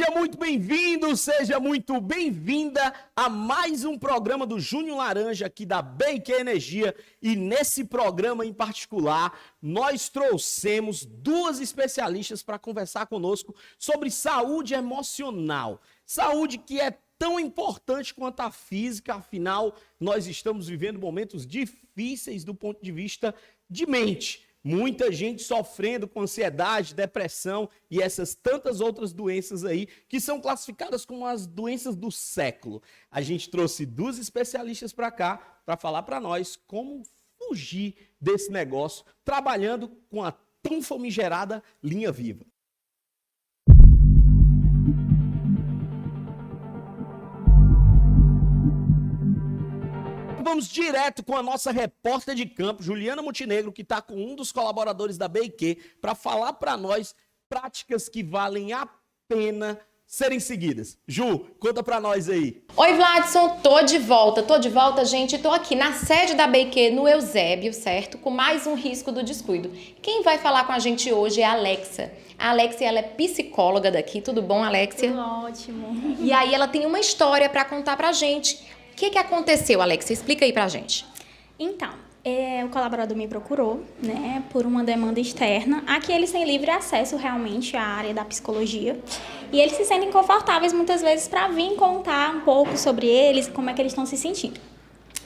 Seja muito bem-vindo, seja muito bem-vinda a mais um programa do Júnior Laranja aqui da BK Energia. E nesse programa em particular, nós trouxemos duas especialistas para conversar conosco sobre saúde emocional. Saúde que é tão importante quanto a física, afinal, nós estamos vivendo momentos difíceis do ponto de vista de mente. Muita gente sofrendo com ansiedade, depressão e essas tantas outras doenças aí que são classificadas como as doenças do século. A gente trouxe duas especialistas para cá para falar para nós como fugir desse negócio, trabalhando com a tão famigerada linha viva. Vamos direto com a nossa repórter de campo, Juliana Montenegro, que está com um dos colaboradores da BQ, para falar para nós práticas que valem a pena serem seguidas. Ju, conta para nós aí. Oi, Vladson, tô de volta, gente. Tô aqui na sede da BQ, no Eusébio, certo? Com mais um risco do descuido. Quem vai falar com a gente hoje é a Alexia. A Alexia, ela é psicóloga daqui. Tudo bom, Alexia? Tudo ótimo. E aí ela tem uma história para contar pra gente. O que aconteceu, Alexia? Explica aí pra gente. Então, o colaborador me procurou, né, por uma demanda externa. Aqui eles têm livre acesso realmente à área da psicologia. E eles se sentem confortáveis muitas vezes para vir contar um pouco sobre eles, como é que eles estão se sentindo.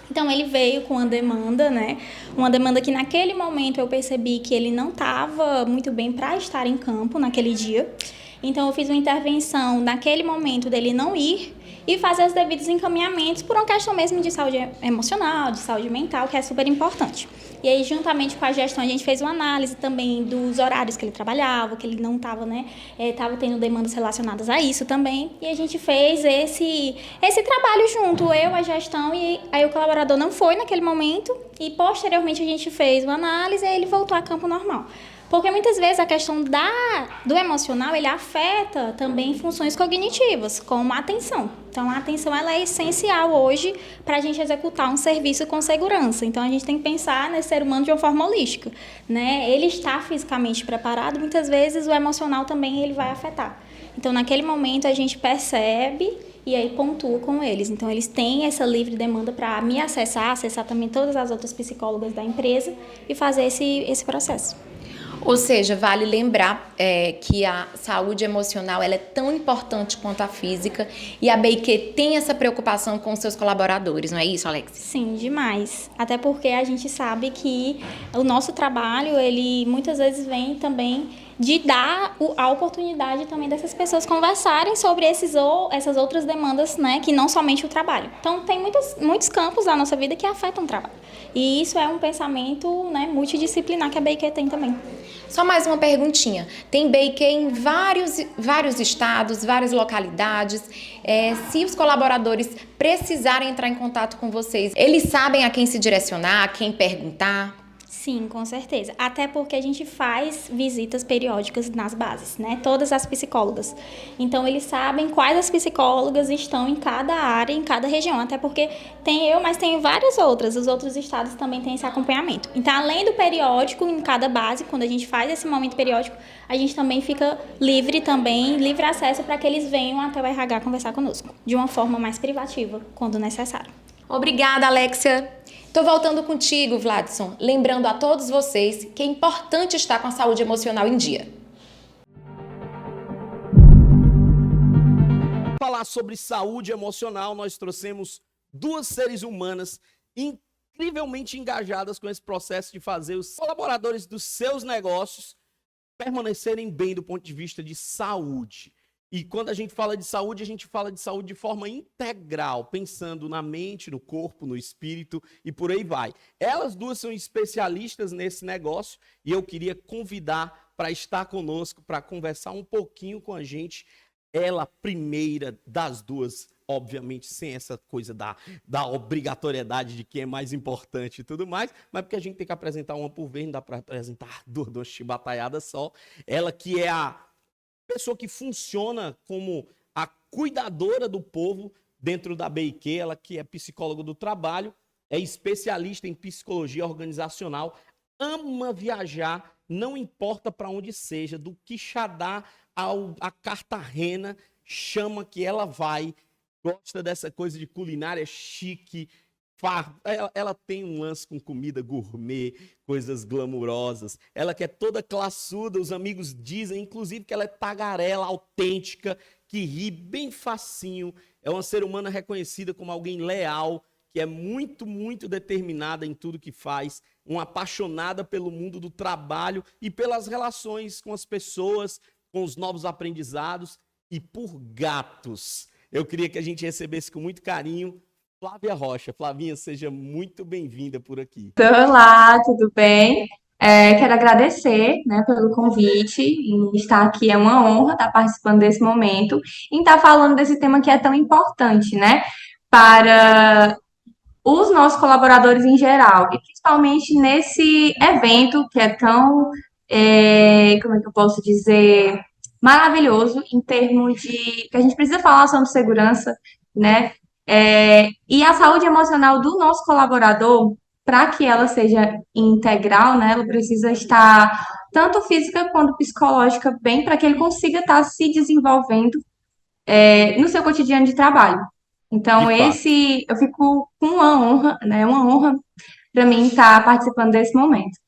Então ele veio com uma demanda, né? Uma demanda que naquele momento eu percebi que ele não estava muito bem para estar em campo naquele dia. Então eu fiz uma intervenção naquele momento dele não ir e fazer os devidos encaminhamentos por uma questão mesmo de saúde emocional, de saúde mental, que é super importante. E aí, juntamente com a gestão, a gente fez uma análise também dos horários que ele trabalhava, que ele não estava, né, estava tendo demandas relacionadas a isso também. E a gente fez esse trabalho junto, eu, a gestão, e aí o colaborador não foi naquele momento e posteriormente a gente fez uma análise e ele voltou a campo normal. Porque muitas vezes a questão do emocional, ele afeta também funções cognitivas, como a atenção. Então, a atenção ela é essencial hoje para a gente executar um serviço com segurança. Então, a gente tem que pensar nesse ser humano de uma forma holística, né? Ele está fisicamente preparado, muitas vezes o emocional também ele vai afetar. Então, naquele momento, a gente percebe e aí pontua com eles. Então, eles têm essa livre demanda para me acessar também todas as outras psicólogas da empresa e fazer esse processo. Ou seja, vale lembrar que a saúde emocional ela é tão importante quanto a física e a BQ tem essa preocupação com os seus colaboradores, não é isso, Alex? Sim, demais. Até porque a gente sabe que o nosso trabalho, ele muitas vezes vem também de dar a oportunidade também dessas pessoas conversarem sobre essas outras demandas, né, que não somente o trabalho. Então, tem muitos campos da nossa vida que afetam o trabalho. E isso é um pensamento, né, multidisciplinar que a BQ tem também. Só mais uma perguntinha. Tem BQ em vários estados, várias localidades. Se os colaboradores precisarem entrar em contato com vocês, eles sabem a quem se direcionar, a quem perguntar? Sim, com certeza. Até porque a gente faz visitas periódicas nas bases, né? Todas as psicólogas. Então, eles sabem quais as psicólogas estão em cada área, em cada região. Até porque tem eu, mas tem várias outras. Os outros estados também têm esse acompanhamento. Então, além do periódico, em cada base, quando a gente faz esse momento periódico, a gente também fica livre acesso para que eles venham até o RH conversar conosco. De uma forma mais privativa, quando necessário. Obrigada, Alexia. Tô voltando contigo, Vladson, lembrando a todos vocês que é importante estar com a saúde emocional em dia. Falar sobre saúde emocional, nós trouxemos duas seres humanas incrivelmente engajadas com esse processo de fazer os colaboradores dos seus negócios permanecerem bem do ponto de vista de saúde. E quando a gente fala de saúde, a gente fala de saúde de forma integral, pensando na mente, no corpo, no espírito e por aí vai. Elas duas são especialistas nesse negócio e eu queria convidar para estar conosco, para conversar um pouquinho com a gente. Ela, primeira das duas, obviamente sem essa coisa da obrigatoriedade de quem é mais importante e tudo mais, mas porque a gente tem que apresentar uma por vez, não dá para apresentar duas chibatalhadas só. Ela que é a pessoa que funciona como a cuidadora do povo dentro da BQ, ela que é psicóloga do trabalho, é especialista em psicologia organizacional, ama viajar, não importa para onde seja, do Quixadá a Cartagena, chama que ela vai, gosta dessa coisa de culinária chique, ela tem um lance com comida gourmet, coisas glamurosas. Ela que é toda classuda, os amigos dizem, inclusive, que ela é tagarela, autêntica, que ri bem facinho. É uma ser humana reconhecida como alguém leal, que é muito, muito determinada em tudo que faz, uma apaixonada pelo mundo do trabalho e pelas relações com as pessoas, com os novos aprendizados e por gatos. Eu queria que a gente recebesse com muito carinho Flávia Rocha. Flavinha, seja muito bem-vinda por aqui. Olá, tudo bem? Quero agradecer, né, pelo convite e estar aqui. É uma honra estar participando desse momento e estar falando desse tema que é tão importante, né, para os nossos colaboradores em geral, e principalmente nesse evento que é tão, como é que eu posso dizer, maravilhoso em termos de que a gente precisa falar sobre segurança, né? E a saúde emocional do nosso colaborador, para que ela seja integral, né? Ela precisa estar tanto física quanto psicológica bem para que ele consiga estar se desenvolvendo no seu cotidiano de trabalho. De Então, fato. eu fico com uma honra, né? Uma honra para mim estar participando desse momento.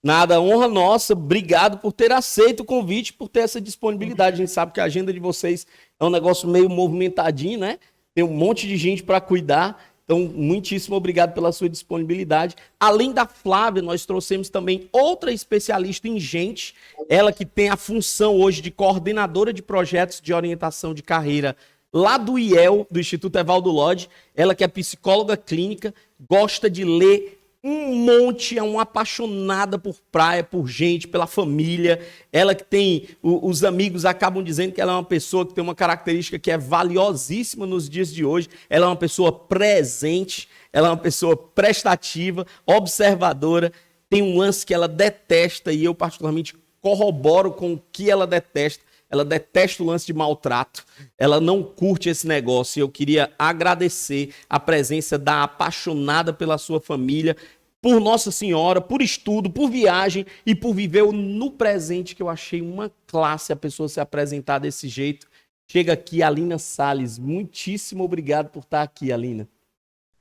Nada, honra nossa. Obrigado por ter aceito o convite, por ter essa disponibilidade. A gente sabe que a agenda de vocês é um negócio meio movimentadinho, né? Tem um monte de gente para cuidar. Então, muitíssimo obrigado pela sua disponibilidade. Além da Flávia, nós trouxemos também outra especialista em gente, ela que tem a função hoje de coordenadora de projetos de orientação de carreira lá do IEL, do Instituto Evaldo Lodge. Ela que é psicóloga clínica, gosta de ler um monte, é uma apaixonada por praia, por gente, pela família. Ela que tem, os amigos acabam dizendo que ela é uma pessoa que tem uma característica que é valiosíssima nos dias de hoje. Ela é uma pessoa presente, ela é uma pessoa prestativa, observadora. Tem um lance que ela detesta e eu particularmente corroboro com o que ela detesta. Ela detesta o lance de maltrato, ela não curte esse negócio. E eu queria agradecer a presença da apaixonada pela sua família, por Nossa Senhora, por estudo, por viagem e por viver no presente, que eu achei uma classe a pessoa se apresentar desse jeito. Chega aqui, Alina Salles. Muitíssimo obrigado por estar aqui, Alina.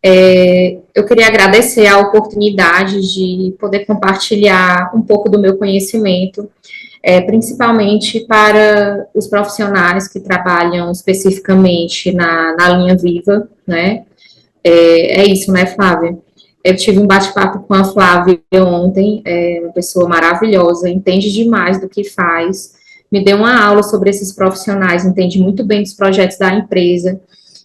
Eu queria agradecer a oportunidade de poder compartilhar um pouco do meu conhecimento, principalmente para os profissionais que trabalham especificamente na linha viva, né? É isso, né, Flávia? Eu tive um bate-papo com a Flávia ontem, uma pessoa maravilhosa, entende demais do que faz, me deu uma aula sobre esses profissionais, entende muito bem dos projetos da empresa.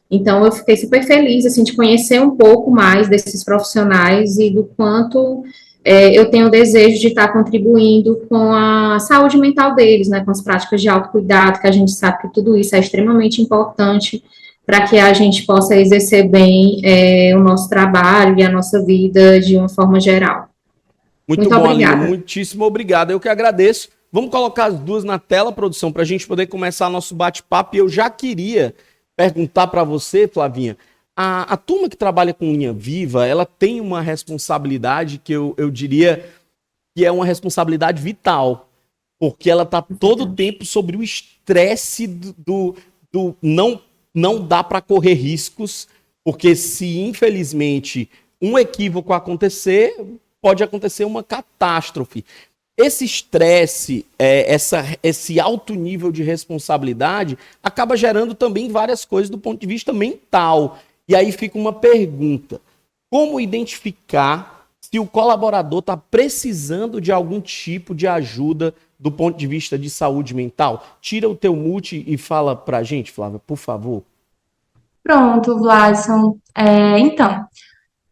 Então, eu fiquei super feliz, assim, de conhecer um pouco mais desses profissionais e do quanto eu tenho o desejo de estar contribuindo com a saúde mental deles, né, com as práticas de autocuidado, que a gente sabe que tudo isso é extremamente importante para que a gente possa exercer bem o nosso trabalho e a nossa vida de uma forma geral. Muito bom, obrigada. Alina, muitíssimo obrigado. Eu que agradeço. Vamos colocar as duas na tela, produção, para a gente poder começar nosso bate-papo. E eu já queria perguntar para você, Flavinha, a turma que trabalha com linha viva, ela tem uma responsabilidade que eu diria que é uma responsabilidade vital, porque ela está todo o tempo sobre o estresse do não dá para correr riscos, porque se infelizmente um equívoco acontecer, pode acontecer uma catástrofe. Esse estresse, esse alto nível de responsabilidade acaba gerando também várias coisas do ponto de vista mental. E aí fica uma pergunta: como identificar se o colaborador está precisando de algum tipo de ajuda do ponto de vista de saúde mental? Tira o teu mute e fala para a gente, Flávia, por favor. Pronto, Vladson. Então,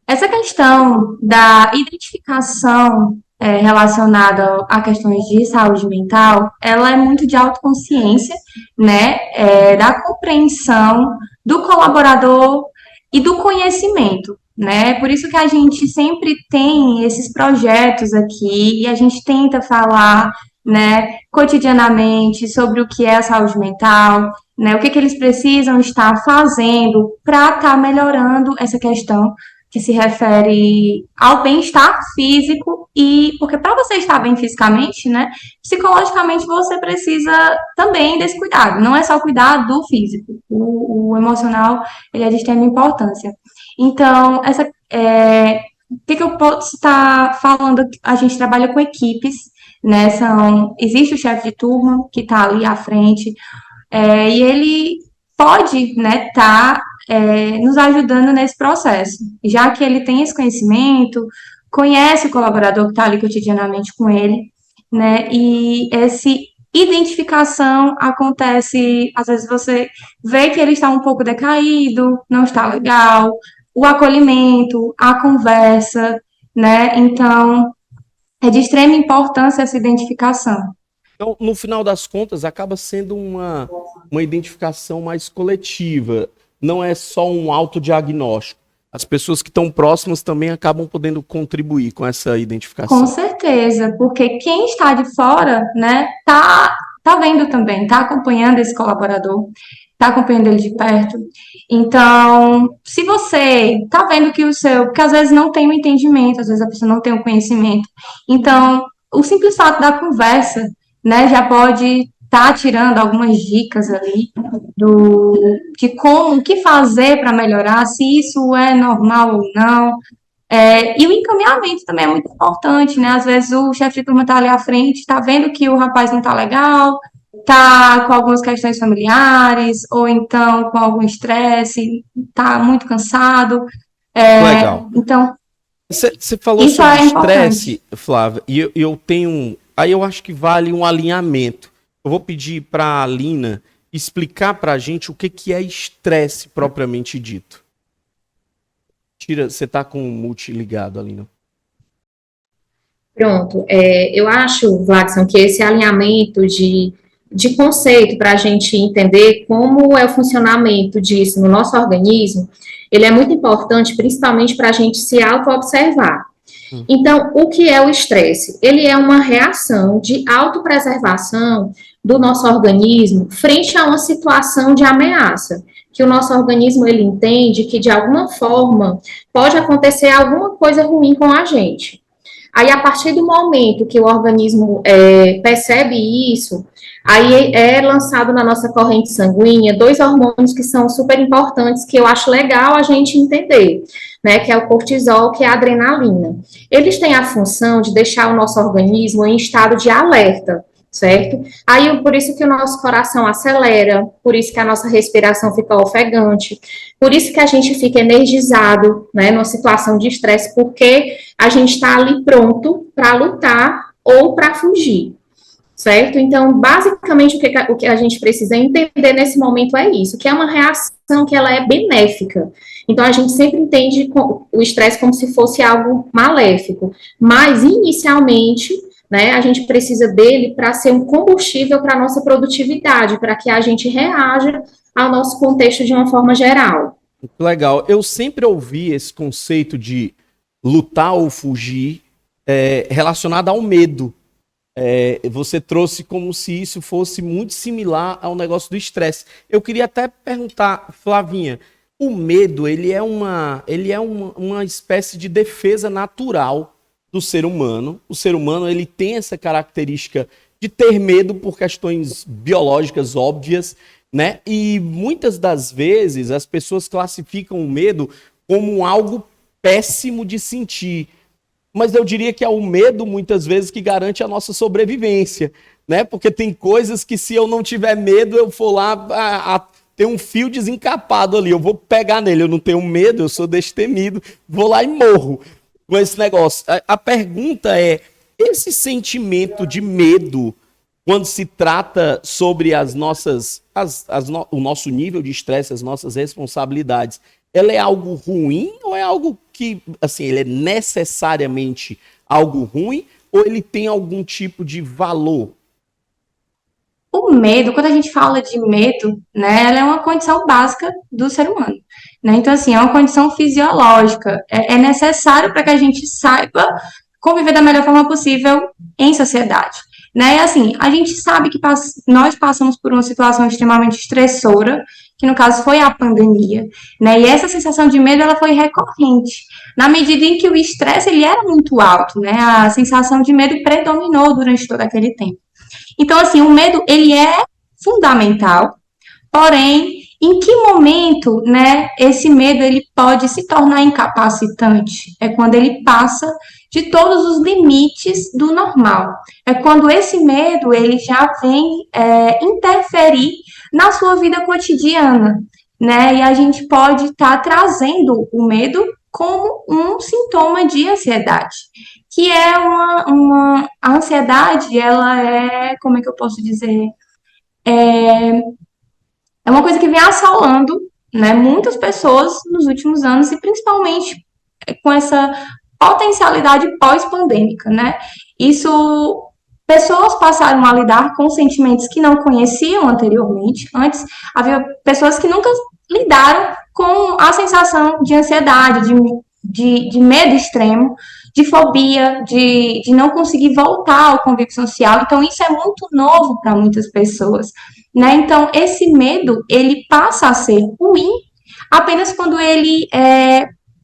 essa questão da identificação relacionada a questões de saúde mental, ela é muito de autoconsciência, né, da compreensão do colaborador e do conhecimento, né, por isso que a gente sempre tem esses projetos aqui e a gente tenta falar, né, cotidianamente sobre o que é a saúde mental, né, o que eles precisam estar fazendo para estar melhorando essa questão que se refere ao bem-estar físico, e porque para você estar bem fisicamente, né, psicologicamente você precisa também desse cuidado. Não é só cuidar do físico, o emocional ele é de extrema importância. Então, o que eu posso estar falando? A gente trabalha com equipes, né? Existe o chefe de turma que está ali à frente, e ele pode, né, nos ajudando nesse processo, já que ele tem esse conhecimento, conhece o colaborador que está ali cotidianamente com ele, né, e essa identificação acontece, às vezes você vê que ele está um pouco decaído, não está legal, o acolhimento, a conversa, né, então é de extrema importância essa identificação. Então, no final das contas, acaba sendo uma identificação mais coletiva. Não é só um autodiagnóstico. As pessoas que estão próximas também acabam podendo contribuir com essa identificação. Com certeza, porque quem está de fora, né, tá vendo também, tá acompanhando esse colaborador, tá acompanhando ele de perto. Então, se você tá vendo que porque às vezes não tem o entendimento, às vezes a pessoa não tem o conhecimento. Então, o simples fato da conversa, né, já pode estar tirando algumas dicas ali de como, o que fazer para melhorar, se isso é normal ou não. E o encaminhamento também é muito importante, né? Às vezes o chefe de turma está ali à frente, está vendo que o rapaz não está legal, está com algumas questões familiares, ou então com algum estresse, está muito cansado. Legal. Então, você falou isso sobre é estresse, Flávia, e eu tenho. Aí eu acho que vale um alinhamento. Eu vou pedir para a Lina explicar para a gente o que é estresse propriamente dito. Você está com o multi ligado, Alina. Pronto. Eu acho, Vladson, que esse alinhamento de conceito para a gente entender como é o funcionamento disso no nosso organismo, ele é muito importante, principalmente para a gente se auto-observar. Então, o que é o estresse? Ele é uma reação de autopreservação do nosso organismo frente a uma situação de ameaça, que o nosso organismo ele entende que de alguma forma pode acontecer alguma coisa ruim com a gente. Aí, a partir do momento que o organismo percebe isso, aí é lançado na nossa corrente sanguínea 2 hormônios que são super importantes, que eu acho legal a gente entender, né, que é o cortisol, que é a adrenalina. Eles têm a função de deixar o nosso organismo em estado de alerta, certo? Aí, por isso que o nosso coração acelera, por isso que a nossa respiração fica ofegante, por isso que a gente fica energizado, né, numa situação de estresse, porque a gente está ali pronto para lutar ou para fugir, certo? Então, basicamente, o que a gente precisa entender nesse momento é isso, que é uma reação que ela é benéfica. Então, a gente sempre entende o estresse como se fosse algo maléfico, mas, inicialmente, né, a gente precisa dele para ser um combustível para a nossa produtividade, para que a gente reaja ao nosso contexto de uma forma geral. Legal. Eu sempre ouvi esse conceito de lutar ou fugir relacionado ao medo. Você trouxe como se isso fosse muito similar ao negócio do estresse. Eu queria até perguntar, Flavinha, o medo ele é uma espécie de defesa natural do ser humano. O ser humano ele tem essa característica de ter medo por questões biológicas óbvias, né? E muitas das vezes as pessoas classificam o medo como algo péssimo de sentir. Mas eu diria que é o medo, muitas vezes, que garante a nossa sobrevivência, né? Porque tem coisas que, se eu não tiver medo, eu for lá ter um fio desencapado ali, eu vou pegar nele, eu não tenho medo, eu sou destemido, vou lá e morro com esse negócio. A pergunta é, esse sentimento de medo, quando se trata sobre o nosso nível de estresse, as nossas responsabilidades, ela é algo ruim ou é algo que, assim, ele é necessariamente algo ruim ou ele tem algum tipo de valor? O medo, quando a gente fala de medo, né, ela é uma condição básica do ser humano, né? Então, assim, é uma condição fisiológica, é necessário para que a gente saiba conviver da melhor forma possível em sociedade, né? E, assim, a gente sabe que nós passamos por uma situação extremamente estressora que no caso foi a pandemia, né? E essa sensação de medo, ela foi recorrente, na medida em que o estresse, ele era muito alto, né? A sensação de medo predominou durante todo aquele tempo. Então, assim, o medo, ele é fundamental, porém, em que momento, né, esse medo ele pode se tornar incapacitante? É quando ele passa de todos os limites do normal. É quando esse medo ele já vem interferir na sua vida cotidiana, né? E a gente pode estar trazendo o medo como um sintoma de ansiedade, que é a ansiedade, ela é, como é que eu posso dizer? É uma coisa que vem assolando, né, muitas pessoas nos últimos anos e principalmente com essa potencialidade pós-pandêmica, né? Isso, pessoas passaram a lidar com sentimentos que não conheciam anteriormente. Antes, havia pessoas que nunca lidaram com a sensação de ansiedade, de medo extremo, de fobia, de não conseguir voltar ao convívio social. Então, isso é muito novo para muitas pessoas, né? Então, esse medo, ele passa a ser ruim apenas quando ele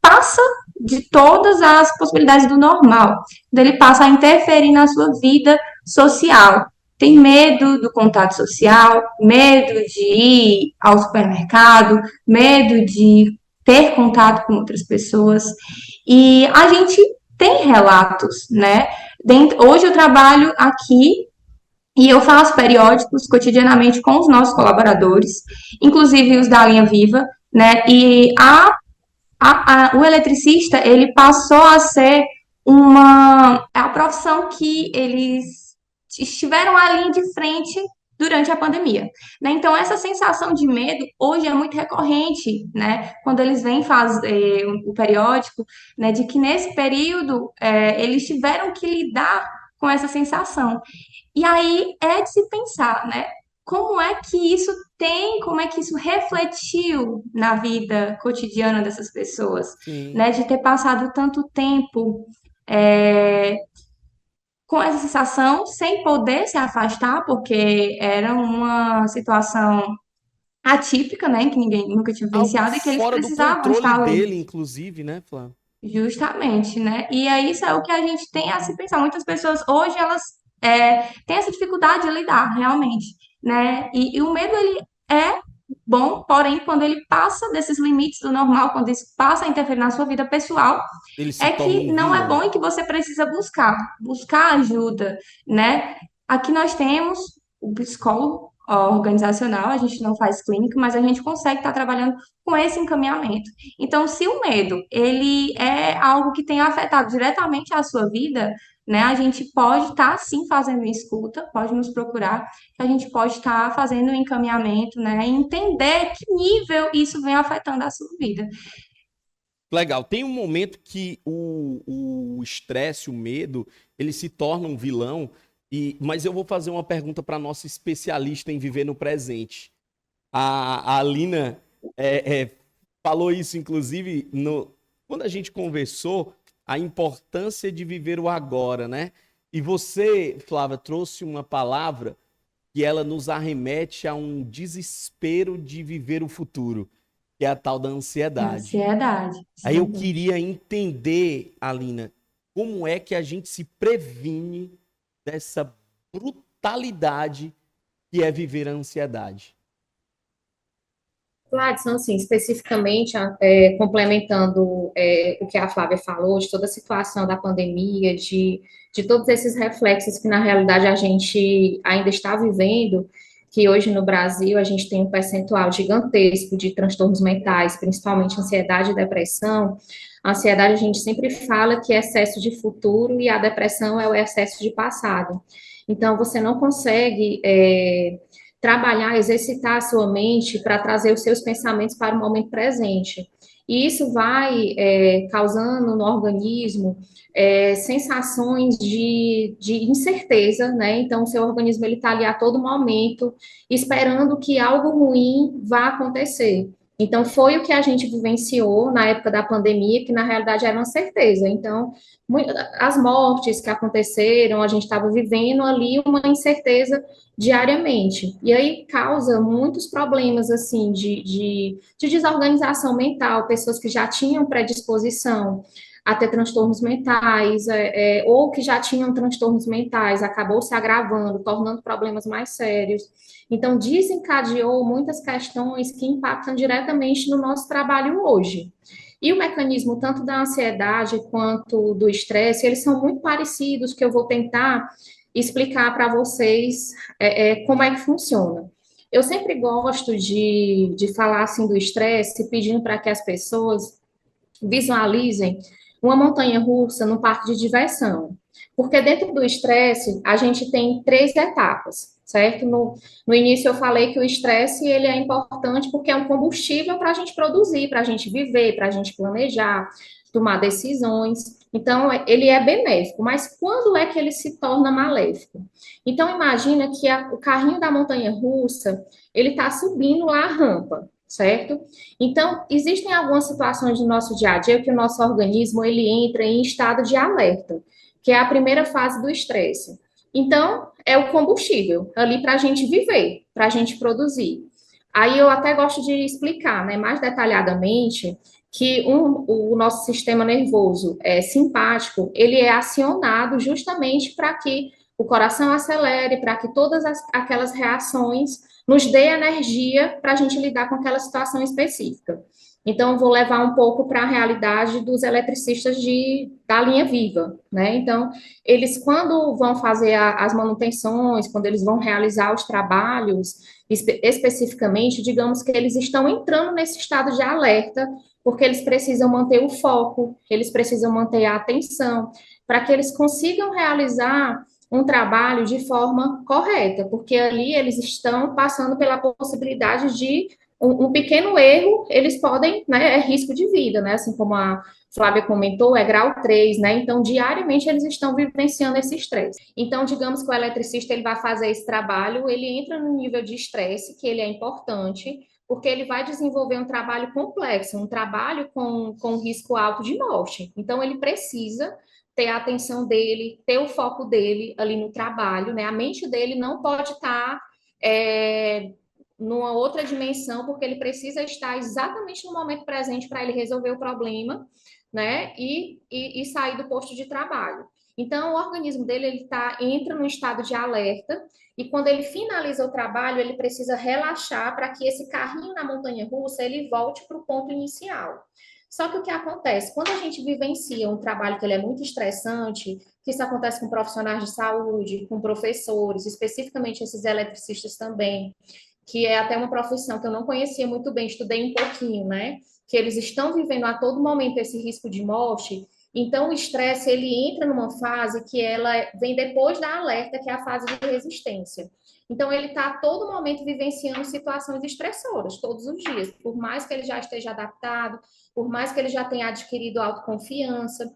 passa de todas as possibilidades do normal, quando ele passa a interferir na sua vida social. Tem medo do contato social, medo de ir ao supermercado, medo de ter contato com outras pessoas. E a gente tem relatos, né? Hoje eu trabalho aqui e eu faço periódicos cotidianamente com os nossos colaboradores, inclusive os da linha Viva, né? E o eletricista, ele passou a ser a profissão que eles estiveram à linha de frente durante a pandemia, né? Então, essa sensação de medo hoje é muito recorrente, né? Quando eles vêm fazer o periódico, né? De que nesse período eles tiveram que lidar com essa sensação. E aí é de se pensar, né? Como é que isso refletiu na vida cotidiana dessas pessoas, Sim. né? De ter passado tanto tempo é, com essa sensação, sem poder se afastar, porque era uma situação atípica, né? Que ninguém nunca tinha Algo vivenciado e que eles fora do precisavam controle estar ali. dele, inclusive, né, Flávio? Justamente, né? E aí isso é o que a gente tem a se pensar. Muitas pessoas hoje elas têm essa dificuldade de lidar, realmente, né? E o medo ele é bom, porém quando ele passa desses limites do normal, quando isso passa a interferir na sua vida pessoal, Ele se é torna que um não é vilão. bom e que você precisa buscar ajuda, né? Aqui nós temos o psicólogo organizacional, a gente não faz clínica, mas a gente consegue estar trabalhando com esse encaminhamento. Então, se o medo, ele é algo que tem afetado diretamente a sua vida, né, a gente pode estar, sim, fazendo escuta, pode nos procurar, que a gente pode estar fazendo um encaminhamento, né, e entender que nível isso vem afetando a sua vida. Legal. Tem um momento que o estresse, o medo, ele se torna um vilão. Mas eu vou fazer uma pergunta para nossa especialista em viver no presente. A Alina falou isso, inclusive, quando a gente conversou, a importância de viver o agora, né? E você, Flávia, trouxe uma palavra que ela nos arremete a um desespero de viver o futuro, que é a tal da ansiedade. Ansiedade. Aí eu Sim. queria entender, Alina, como é que a gente se previne dessa brutalidade que é viver a ansiedade. Gladson, assim, especificamente, complementando o que a Flávia falou, de toda a situação da pandemia, de todos esses reflexos que, na realidade, a gente ainda está vivendo, que hoje no Brasil a gente tem um percentual gigantesco de transtornos mentais, principalmente ansiedade e depressão. A ansiedade a gente sempre fala que é excesso de futuro e a depressão é o excesso de passado. Então, você não consegue trabalhar, exercitar a sua mente para trazer os seus pensamentos para o momento presente. E isso vai causando no organismo sensações de incerteza, né? Então, o seu organismo ele está ali a todo momento esperando que algo ruim vá acontecer. Então, foi o que a gente vivenciou na época da pandemia, que na realidade era uma certeza. Então, as mortes que aconteceram, a gente estava vivendo ali uma incerteza diariamente. E aí causa muitos problemas, assim, de desorganização mental, pessoas que já tinham predisposição a ter transtornos mentais, ou que já tinham transtornos mentais, acabou se agravando, tornando problemas mais sérios. Então, desencadeou muitas questões que impactam diretamente no nosso trabalho hoje. E o mecanismo tanto da ansiedade quanto do estresse, eles são muito parecidos, que eu vou tentar explicar para vocês como é que funciona. Eu sempre gosto de falar assim do estresse, pedindo para que as pessoas visualizem uma montanha-russa no parque de diversão. Porque dentro do estresse, a gente tem 3 etapas, certo? No início eu falei que o estresse ele é importante porque é um combustível para a gente produzir, para a gente viver, para a gente planejar, tomar decisões. Então, ele é benéfico, mas quando é que ele se torna maléfico? Então, imagina que o carrinho da montanha-russa, ele está subindo lá a rampa, certo? Então, existem algumas situações do nosso dia a dia que o nosso organismo ele entra em estado de alerta, que é a primeira fase do estresse. Então, é o combustível ali para a gente viver, para a gente produzir. Aí eu até gosto de explicar, né, mais detalhadamente que o nosso sistema nervoso simpático, ele é acionado justamente para que o coração acelere, para que todas aquelas reações nos dê energia para a gente lidar com aquela situação específica. Então, vou levar um pouco para a realidade dos eletricistas da linha viva, né? Então, eles, quando vão fazer as manutenções, quando eles vão realizar os trabalhos, especificamente, digamos que eles estão entrando nesse estado de alerta, porque eles precisam manter o foco, eles precisam manter a atenção, para que eles consigam realizar um trabalho de forma correta, porque ali eles estão passando pela possibilidade de um pequeno erro, eles podem, né, é risco de vida, né, assim como a Flávia comentou, é grau 3, né, então diariamente eles estão vivenciando esse estresse. Então, digamos que o eletricista, ele vai fazer esse trabalho, ele entra no nível de estresse, que ele é importante, porque ele vai desenvolver um trabalho complexo, um trabalho com risco alto de morte. Então, ele precisa ter a atenção dele, ter o foco dele ali no trabalho, né? A mente dele não pode estar numa outra dimensão, porque ele precisa estar exatamente no momento presente para ele resolver o problema, né? E sair do posto de trabalho. Então, o organismo dele ele entra num estado de alerta, e quando ele finaliza o trabalho, ele precisa relaxar para que esse carrinho na montanha-russa ele volte para o ponto inicial. Só que o que acontece? Quando a gente vivencia um trabalho que ele é muito estressante, que isso acontece com profissionais de saúde, com professores, especificamente esses eletricistas também, que é até uma profissão que eu não conhecia muito bem, estudei um pouquinho, né? Que eles estão vivendo a todo momento esse risco de morte. Então, o estresse, ele entra numa fase que ela vem depois da alerta, que é a fase de resistência. Então, ele está a todo momento vivenciando situações estressoras, todos os dias, por mais que ele já esteja adaptado, por mais que ele já tenha adquirido autoconfiança.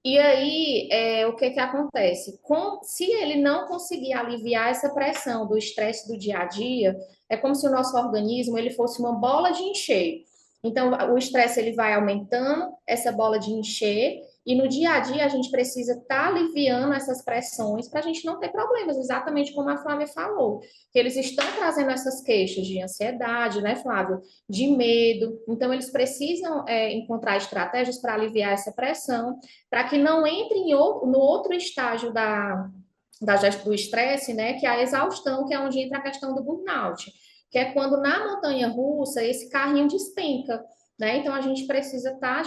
E aí, o que acontece? Se ele não conseguir aliviar essa pressão do estresse do dia a dia, é como se o nosso organismo ele fosse uma bola de encher. Então, o estresse ele vai aumentando essa bola de encher, e no dia a dia a gente precisa estar aliviando essas pressões para a gente não ter problemas, exatamente como a Flávia falou, que eles estão trazendo essas queixas de ansiedade, né, Flávio? De medo. Então, eles precisam encontrar estratégias para aliviar essa pressão, para que não entre no outro estágio do estresse, né, que é a exaustão, que é onde entra a questão do burnout, que é quando na montanha-russa esse carrinho despenca, né? Então, a gente precisa estar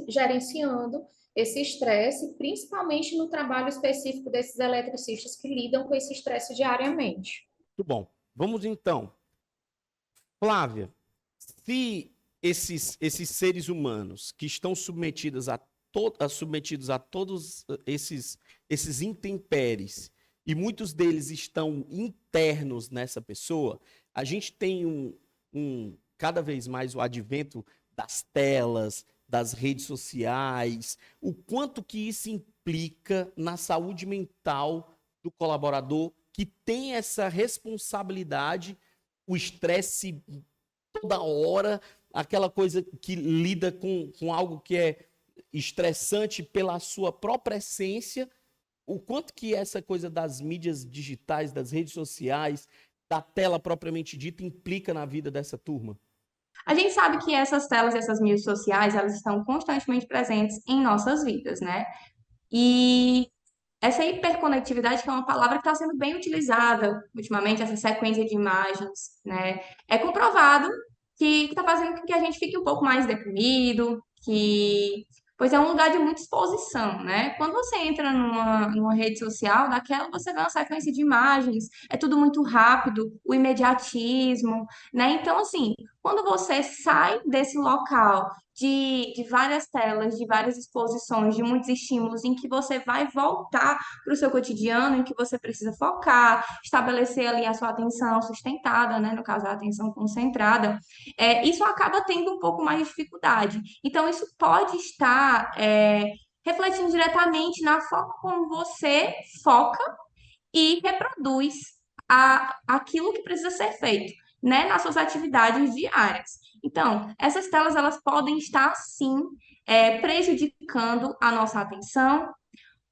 gerenciando esse estresse, principalmente no trabalho específico desses eletricistas que lidam com esse estresse diariamente. Muito bom. Vamos então. Flávia, se esses seres humanos que estão submetidos a todos esses intempéries, e muitos deles estão internos nessa pessoa, a gente tem cada vez mais o advento das telas, das redes sociais, o quanto que isso implica na saúde mental do colaborador que tem essa responsabilidade, o estresse toda hora, aquela coisa que lida com algo que é estressante pela sua própria essência, o quanto que essa coisa das mídias digitais, das redes sociais, da tela propriamente dita, implica na vida dessa turma? A gente sabe que essas telas e essas mídias sociais, elas estão constantemente presentes em nossas vidas, né? E essa hiperconectividade, que é uma palavra que está sendo bem utilizada ultimamente, essa sequência de imagens, né? É comprovado que está fazendo com que a gente fique um pouco mais deprimido, pois é um lugar de muita exposição, né? Quando você entra numa rede social, daquela você vê uma sequência de imagens, é tudo muito rápido, o imediatismo, né? Então, assim, quando você sai desse local de várias telas, de várias exposições, de muitos estímulos, em que você vai voltar para o seu cotidiano, em que você precisa focar, estabelecer ali a sua atenção sustentada, né? No caso, a atenção concentrada, isso acaba tendo um pouco mais de dificuldade. Então, isso pode estar refletindo diretamente na forma como você foca e reproduz aquilo que precisa ser feito, né, nas suas atividades diárias. Então, essas telas elas podem estar sim prejudicando a nossa atenção,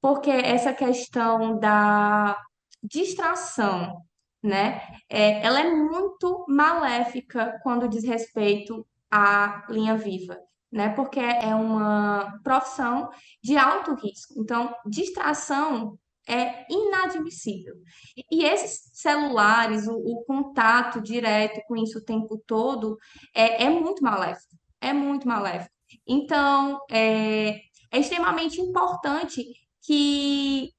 porque essa questão da distração, né, ela é muito maléfica quando diz respeito à linha viva, né, porque é uma profissão de alto risco. Então, distração é inadmissível. E esses celulares, o contato direto com isso o tempo todo, é muito maléfico, é muito maléfico. Então, é extremamente importante que,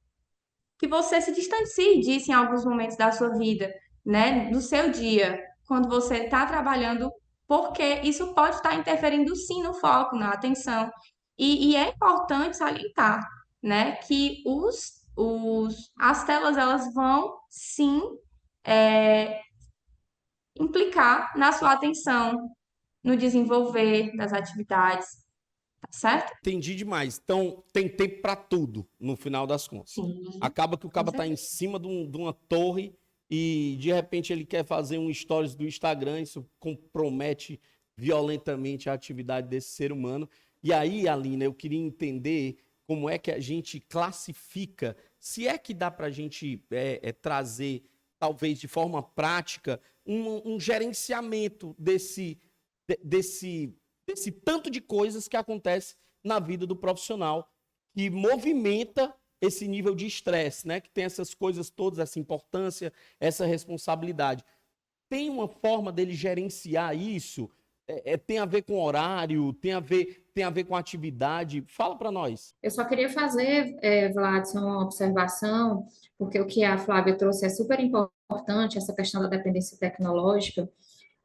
que você se distancie disso em alguns momentos da sua vida, né? Do seu dia, quando você está trabalhando, porque isso pode estar interferindo sim no foco, na atenção. E é importante salientar, né, que as telas elas vão sim é, implicar na sua atenção, no desenvolver das atividades, tá certo? Entendi demais. Então, tem tempo para tudo, no final das contas. Sim, Acaba que o com cara tá em certeza. cima de uma torre e, de repente, ele quer fazer um stories do Instagram, isso compromete violentamente a atividade desse ser humano. E aí, Alina, eu queria entender como é que a gente classifica, se é que dá para a gente trazer, talvez de forma prática, um gerenciamento desse tanto de coisas que acontece na vida do profissional, que movimenta esse nível de estresse, né? Que tem essas coisas todas, essa importância, essa responsabilidade. Tem uma forma dele gerenciar isso? Tem a ver com horário, tem a ver com atividade? Fala para nós. Eu só queria fazer, Vladson, uma observação, porque o que a Flávia trouxe é super importante, essa questão da dependência tecnológica,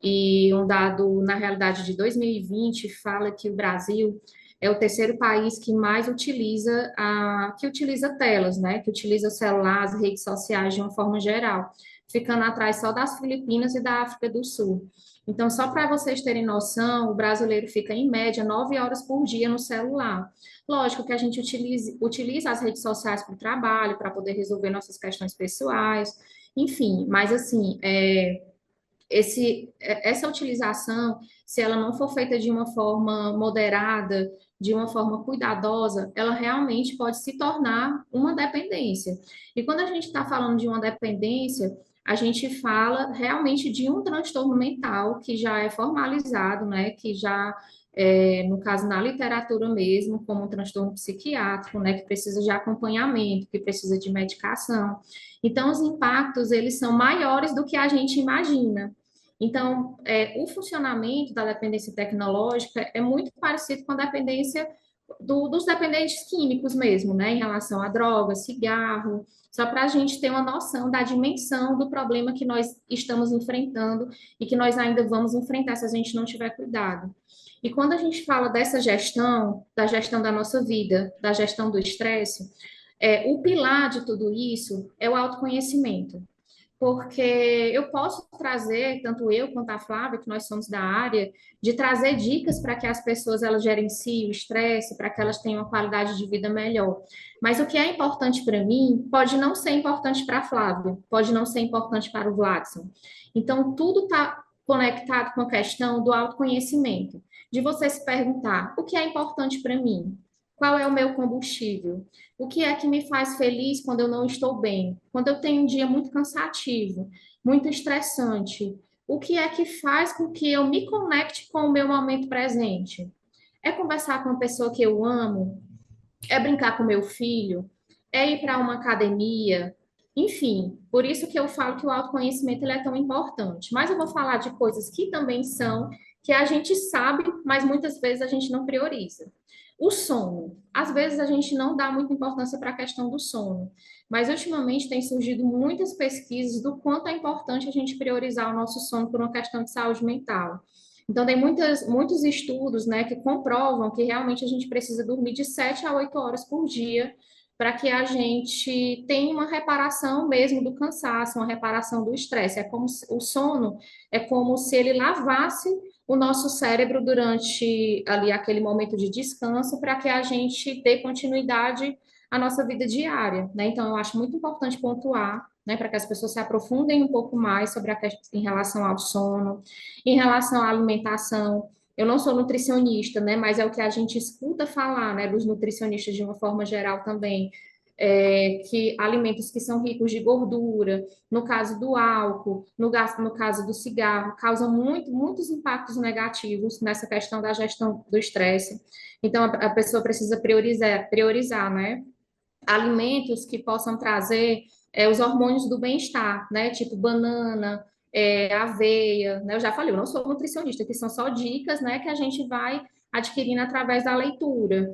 e um dado, na realidade, de 2020, fala que o Brasil é o terceiro país que mais utiliza telas, né, que utiliza o celular, as redes sociais de uma forma geral, ficando atrás só das Filipinas e da África do Sul. Então, só para vocês terem noção, o brasileiro fica, em média, 9 horas por dia no celular. Lógico que a gente utiliza as redes sociais para o trabalho, para poder resolver nossas questões pessoais, enfim, mas assim, essa utilização, se ela não for feita de uma forma moderada, de uma forma cuidadosa, ela realmente pode se tornar uma dependência. E quando a gente está falando de uma dependência, a gente fala realmente de um transtorno mental que já é formalizado, né, que já no caso na literatura mesmo, como um transtorno psiquiátrico, né, que precisa de acompanhamento, que precisa de medicação. Então, os impactos, eles são maiores do que a gente imagina. Então, o funcionamento da dependência tecnológica é muito parecido com a dependência dos dependentes químicos mesmo, né, em relação a drogas, cigarro, só para a gente ter uma noção da dimensão do problema que nós estamos enfrentando e que nós ainda vamos enfrentar se a gente não tiver cuidado. E quando a gente fala dessa gestão, da gestão da nossa vida, da gestão do estresse, o pilar de tudo isso é o autoconhecimento, porque eu posso trazer, tanto eu quanto a Flávia, que nós somos da área, de trazer dicas para que as pessoas elas gerenciem o estresse, para que elas tenham uma qualidade de vida melhor. Mas o que é importante para mim pode não ser importante para a Flávia, pode não ser importante para o Vladson. Então, tudo está conectado com a questão do autoconhecimento, de você se perguntar o que é importante para mim, qual é o meu combustível, o que é que me faz feliz quando eu não estou bem, quando eu tenho um dia muito cansativo, muito estressante, o que é que faz com que eu me conecte com o meu momento presente? É conversar com uma pessoa que eu amo? É brincar com meu filho? É ir para uma academia? Enfim, por isso que eu falo que o autoconhecimento ele é tão importante. Mas eu vou falar de coisas que também são, que a gente sabe, mas muitas vezes a gente não prioriza. O sono. Às vezes a gente não dá muita importância para a questão do sono, mas ultimamente tem surgido muitas pesquisas do quanto é importante a gente priorizar o nosso sono por uma questão de saúde mental. Então, tem muitos estudos, né, que comprovam que realmente a gente precisa dormir de 7 a 8 horas por dia para que a gente tenha uma reparação mesmo do cansaço, uma reparação do estresse. É como o sono é como se ele lavasse o nosso cérebro durante ali aquele momento de descanso para que a gente dê continuidade à nossa vida diária, né? Então, eu acho muito importante pontuar, né, para que as pessoas se aprofundem um pouco mais sobre a questão em relação ao sono, em relação à alimentação. Eu não sou nutricionista, né, mas é o que a gente escuta falar, né, dos nutricionistas de uma forma geral também, que alimentos que são ricos de gordura, no caso do álcool, no caso do cigarro, causam muitos impactos negativos nessa questão da gestão do estresse. Então, a pessoa precisa priorizar, né, alimentos que possam trazer os hormônios do bem-estar, né, tipo banana, aveia, né? Eu já falei, eu não sou nutricionista, que são só dicas, né, que a gente vai adquirindo através da leitura.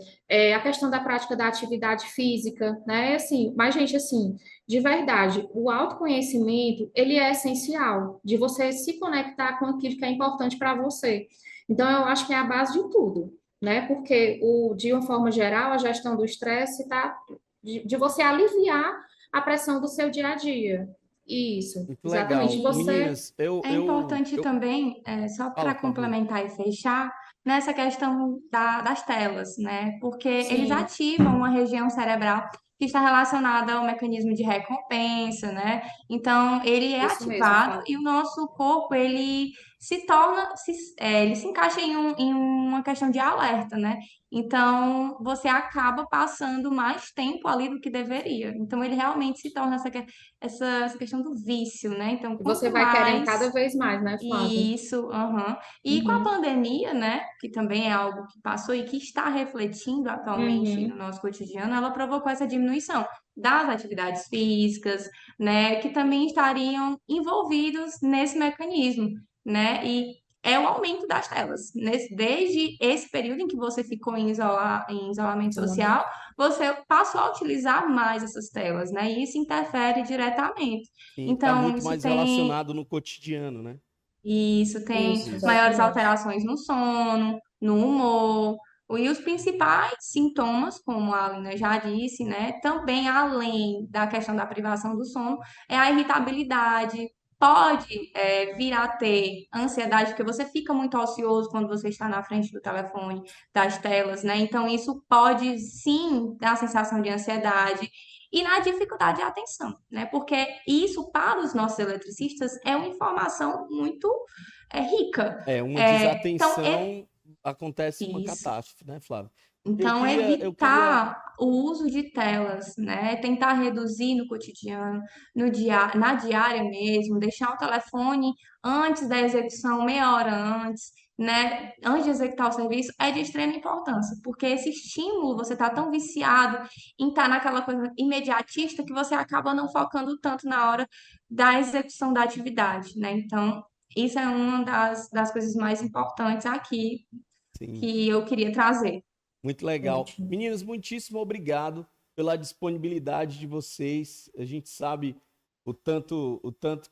A questão da prática da atividade física, né, assim, mas, gente, assim, de verdade, o autoconhecimento, ele é essencial, de você se conectar com aquilo que é importante para você. Então, eu acho que é a base de tudo, né, porque, de uma forma geral, a gestão do estresse está de você aliviar a pressão do seu dia a dia. Isso, Muito exatamente. legal. Você Meninas, É importante eu... também, só Fala, para por favor. complementar e fechar, nessa questão das telas, né? Porque eles sim, ativam uma região cerebral que está relacionada ao mecanismo de recompensa, né? Então, ele é isso mesmo, ativado Flávia. e o nosso corpo, ele se torna, ele se encaixa em uma questão de alerta, né? Então, você acaba passando mais tempo ali do que deveria. Então, ele realmente se torna essa questão do vício, né? Então, E você quanto vai querendo cada mais vez mais, né, Flávia? isso, aham. E com a Uhum, pandemia, né, que também é algo que passou e que está refletindo atualmente no uhum. nosso cotidiano, ela provocou essa diminuição das atividades físicas, né, que também estariam envolvidos nesse mecanismo, né? E é o aumento das telas. Desde esse período em que você ficou em isolamento social, Isolamento. você passou a utilizar mais essas telas, né? E isso interfere diretamente. Sim, está Então, muito mais relacionado no cotidiano, né? isso tem Isso, Isso. maiores exatamente. alterações no sono, no humor. E os principais sintomas, como a Alina já disse, né, também além da questão da privação do sono, é a irritabilidade. Pode, vir a ter ansiedade, porque você fica muito ocioso quando você está na frente do telefone, das telas, né? Então, isso pode sim dar a sensação de ansiedade e na dificuldade de atenção, né? Porque isso, para os nossos eletricistas, é uma informação muito rica. É, uma Então, desatenção, acontece uma isso. catástrofe, né, Flávio? Então, Eu queria, evitar o uso de telas, né? Tentar reduzir no cotidiano, na diária mesmo, deixar o telefone antes da execução, meia hora antes, né? Antes de executar o serviço, é de extrema importância, porque esse estímulo, você está tão viciado em estar naquela coisa imediatista que você acaba não focando tanto na hora da execução da atividade, né? Então, isso é uma das coisas mais importantes aqui sim, que eu queria trazer. muito legal. Ótimo. Meninas, muitíssimo obrigado pela disponibilidade de vocês. A gente sabe o tanto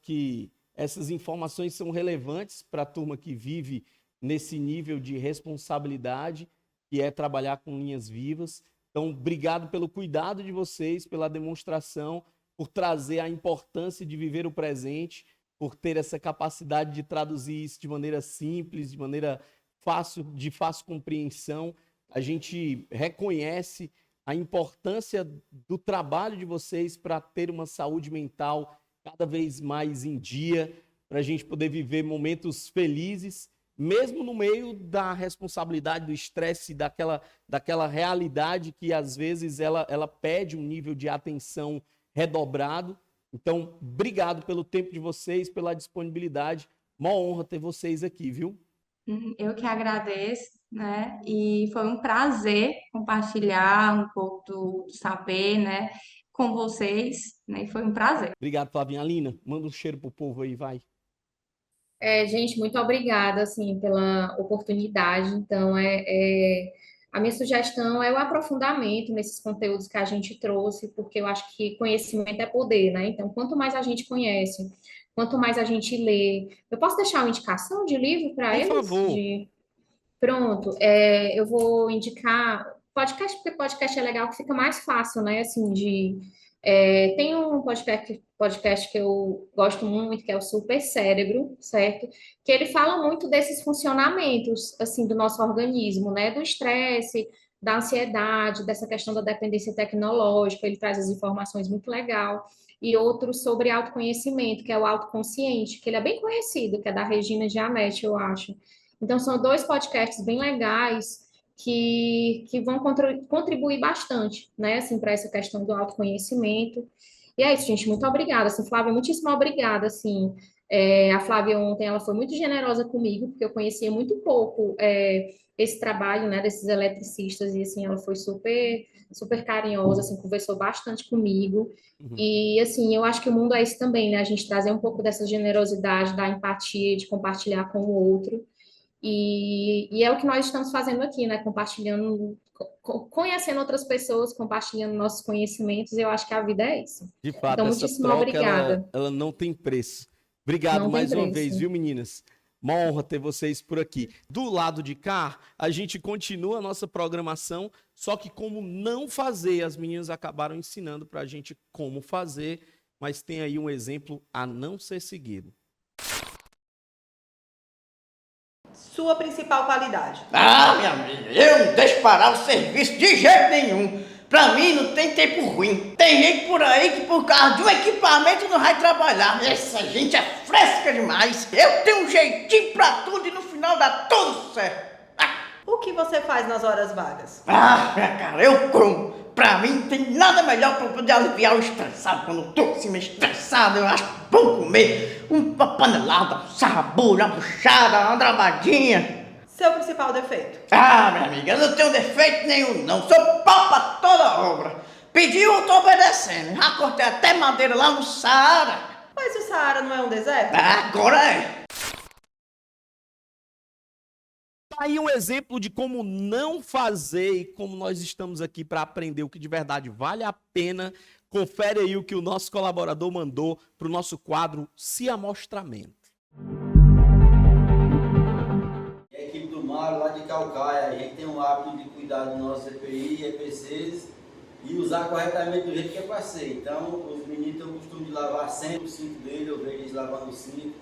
que essas informações são relevantes para a turma que vive nesse nível de responsabilidade, que é trabalhar com linhas vivas. Então, obrigado pelo cuidado de vocês, pela demonstração, por trazer a importância de viver o presente, por ter essa capacidade de traduzir isso de maneira simples, de maneira fácil, de fácil compreensão. A gente reconhece a importância do trabalho de vocês para ter uma saúde mental cada vez mais em dia, para a gente poder viver momentos felizes, mesmo no meio da responsabilidade, do estresse, daquela realidade que às vezes ela pede um nível de atenção redobrado. Então, obrigado pelo tempo de vocês, pela disponibilidade. Uma honra ter vocês aqui, viu? Eu que agradeço, né? E foi um prazer compartilhar um pouco do saber, né, com vocês, né? E foi um prazer. Obrigado, Flavinha. Alina, manda um cheiro pro povo aí, vai. Gente, muito obrigada, assim, pela oportunidade. Então, a minha sugestão é o aprofundamento nesses conteúdos que a gente trouxe, porque eu acho que conhecimento é poder, né? Então, quanto mais a gente conhece, quanto mais a gente lê. Eu posso deixar uma indicação de livro para Por eles? favor. Pronto, eu vou indicar podcast, porque podcast é legal que fica mais fácil, né? Assim, tem um podcast que eu gosto muito, que é o Super Cérebro, certo? Que ele fala muito desses funcionamentos, assim, do nosso organismo, né? Do estresse, da ansiedade, dessa questão da dependência tecnológica, ele traz as informações muito legal. E outro sobre autoconhecimento, que é o autoconsciente, que ele é bem conhecido, que é da Regina Gianetti, eu acho. Então, são dois podcasts bem legais que vão contribuir bastante, né, assim, para essa questão do autoconhecimento. E é isso, gente, muito obrigada, assim, Flávia, muitíssimo obrigada, assim, a Flávia ontem, ela foi muito generosa comigo, porque eu conhecia muito pouco esse trabalho, né, desses eletricistas, e, assim, ela foi super, super carinhosa, assim, conversou bastante comigo, e, assim, eu acho que o mundo é isso também, né, a gente trazer um pouco dessa generosidade, da empatia, de compartilhar com o outro, e é o que nós estamos fazendo aqui, né? Compartilhando, conhecendo outras pessoas, compartilhando nossos conhecimentos, e eu acho que a vida é isso. De fato, Então, essa muitíssimo troca, obrigada. ela não tem preço. Obrigado Não tem mais uma preço. vez, viu, meninas? Uma honra ter vocês por aqui. Do lado de cá, a gente continua a nossa programação, só que como não fazer, as meninas acabaram ensinando pra gente como fazer, mas tem aí um exemplo a não ser seguido. Sua principal qualidade. Minha amiga, eu não deixo parar o serviço de jeito nenhum. Pra mim não tem tempo ruim. Tem gente por aí que por causa de um equipamento não vai trabalhar. Essa gente é fresca demais. Eu tenho um jeitinho pra tudo e no final dá tudo certo. O que você faz nas horas vagas? Minha cara, eu como. Pra mim não tem nada melhor pra poder aliviar o estressado. Quando eu tô assim meio estressado, eu acho bom comer uma panelada, um sabor, uma buchada, uma drabadinha. Seu principal defeito? Minha amiga, eu não tenho defeito nenhum não. Sou pau pra toda obra. Pediu, eu tô obedecendo. Já cortei até madeira lá no Saara. Mas o Saara não é um deserto? Agora é. Tá aí um exemplo de como não fazer e como nós estamos aqui para aprender o que de verdade vale a pena. Confere aí o que o nosso colaborador mandou para o nosso quadro Se Amostramento. A equipe do Mário lá de Calcaia, a gente tem o hábito de cuidar do nosso EPI, EPCs e usar corretamente do jeito que é para ser. Então, os meninos têm o costume de lavar sempre o cinto dele, eu vejo eles lavando o cinto,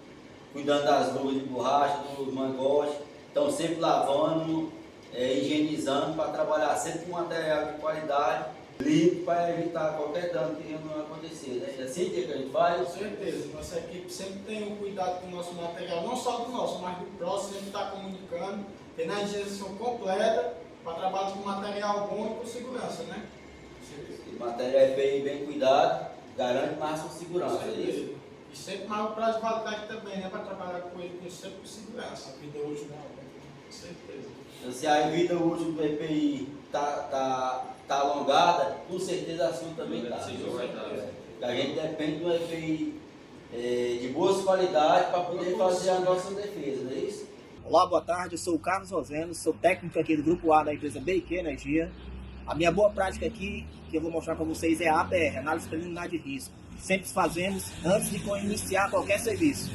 cuidando das luvas de borracha, dos mangotes. Estão sempre lavando, higienizando para trabalhar sempre com material de qualidade, limpo para evitar qualquer dano que não acontecer. Né? É assim que a gente faz? Com certeza. Nossa equipe sempre tem um cuidado com o nosso material, não só do nosso, mas do próximo, sempre está comunicando, tendo a higienização completa para trabalhar com material bom e com segurança, né? O material é bem cuidado, garante máxima segurança, é isso? E sempre mais o prazo de validade também, né? Para trabalhar com ele sempre com segurança. A vida útil da obra, com certeza. Então, se a vida útil do EPI tá alongada, com certeza a sua também está. A gente depende do EPI de boas qualidades para poder fazer a nossa defesa, não é isso? Olá, boa tarde, eu sou o Carlos Roseno, sou técnico aqui do Grupo A da empresa BQ Energia. A minha boa prática aqui, que eu vou mostrar para vocês, é a APR, Análise Preliminar de Risco. Sempre fazemos antes de iniciar qualquer serviço.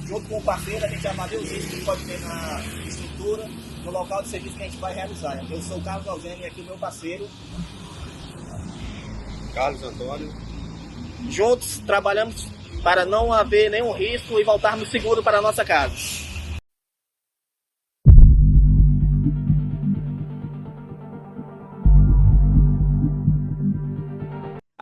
Junto com o parceiro, a gente avalia os riscos que pode ter na estrutura, no local de serviço que a gente vai realizar. Eu sou o Carlos Roseno e aqui o meu parceiro, Carlos Antônio. Juntos trabalhamos para não haver nenhum risco e voltarmos seguro para a nossa casa.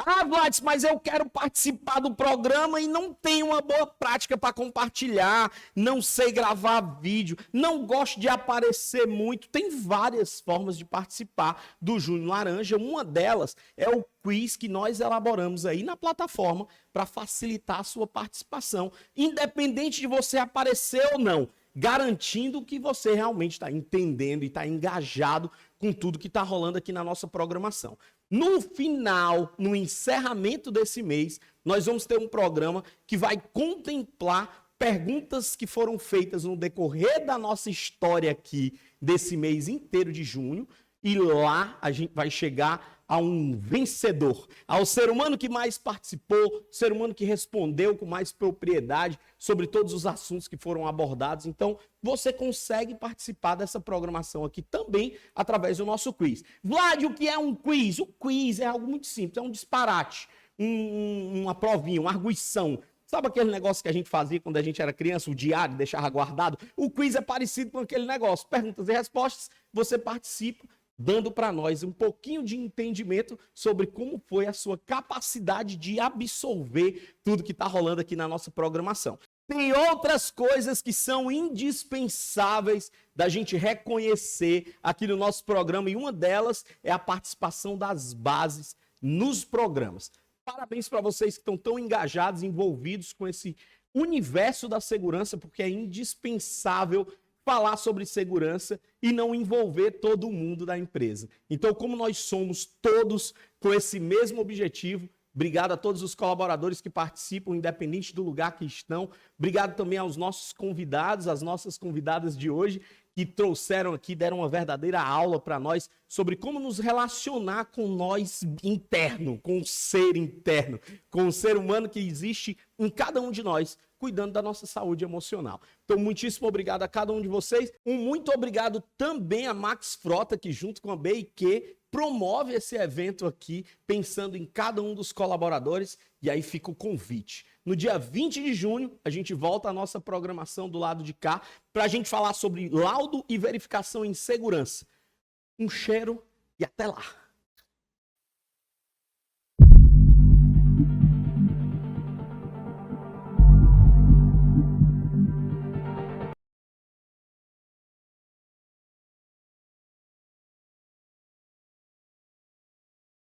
Ah, Vlad, mas eu quero participar do programa e não tenho uma boa prática para compartilhar, não sei gravar vídeo, não gosto de aparecer muito. Tem várias formas de participar do Junho Laranja. Uma delas é o quiz que nós elaboramos aí na plataforma para facilitar a sua participação, independente de você aparecer ou não, garantindo que você realmente está entendendo e está engajado com tudo que está rolando aqui na nossa programação. No final, no encerramento desse mês, nós vamos ter um programa que vai contemplar perguntas que foram feitas no decorrer da nossa história aqui, desse mês inteiro de junho, e lá a gente vai chegar a um vencedor, ao ser humano que mais participou, ser humano que respondeu com mais propriedade sobre todos os assuntos que foram abordados. Então, você consegue participar dessa programação aqui também através do nosso quiz. Vlad, o que é um quiz? O quiz é algo muito simples, é um disparate, uma provinha, uma arguição. Sabe aquele negócio que a gente fazia quando a gente era criança, o diário, deixava guardado? O quiz é parecido com aquele negócio. Perguntas e respostas, você participa, dando para nós um pouquinho de entendimento sobre como foi a sua capacidade de absorver tudo que está rolando aqui na nossa programação. Tem outras coisas que são indispensáveis da gente reconhecer aqui no nosso programa, e uma delas é a participação das bases nos programas. Parabéns para vocês que estão tão engajados, envolvidos com esse universo da segurança, porque é indispensável falar sobre segurança e não envolver todo mundo da empresa. Então, como nós somos todos com esse mesmo objetivo, obrigado a todos os colaboradores que participam, independente do lugar que estão. Obrigado também aos nossos convidados, às nossas convidadas de hoje, que trouxeram aqui, deram uma verdadeira aula para nós sobre como nos relacionar com nós interno, com o ser interno, com o ser humano que existe em cada um de nós, cuidando da nossa saúde emocional. Então, muitíssimo obrigado a cada um de vocês. Um muito obrigado também a Max Frota, que junto com a BIQ promove esse evento aqui, pensando em cada um dos colaboradores. E aí fica o convite. No dia 20 de junho, a gente volta à nossa programação do lado de cá para a gente falar sobre laudo e verificação em segurança. Um cheiro e até lá!